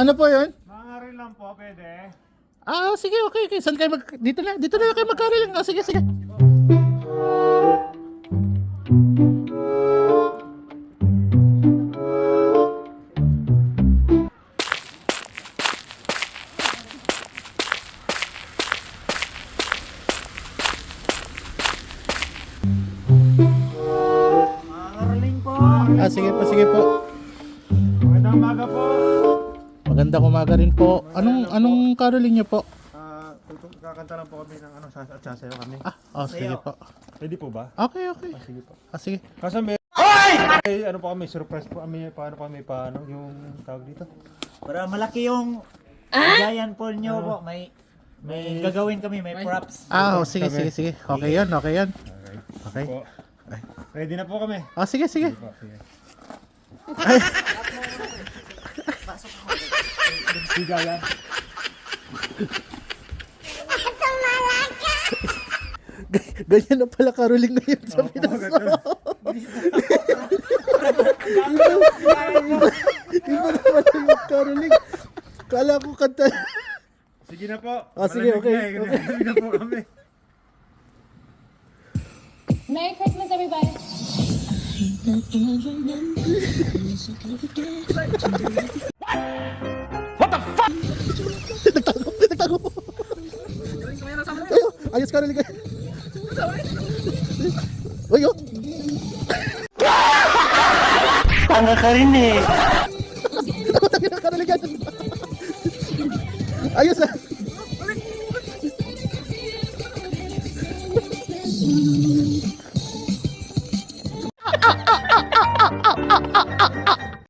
Ano po yun? Maaaring lang po, pwede. Sige, okay, okay. Saan kayo dito na kayo magkariling. Sige, sige. Maaaring po. Sige po, sige po. Magandang umaga po. Magandang umaga rin po. Anong caroling niyo po? Kakanta lang po kami ng sasayaw kami. Sige po. Pwede po ba? Okay, okay. Sige po. Sige. Kasi may... Ano po kami, surprise po kami, paano yung tawag dito? Para malaki yung giant pool nyo po, may gagawin kami, may props. Sige, sige, sige. Okay yan, okay yan. Okay. Po. Ready na po kami. Sige, sige. Po, sige. Siga yan. Ganyan na pala caroling ngayon sa Pinas. Iba na pala yung caroling. Kala ko kanta. Sige na po. Sige, okay. Ready na po kami. Merry Christmas, everybody. Nagtago. Ayos caroling ngayon. Uy, oh. Tanga ka rin eh. Caroling ngayon. Ayos na.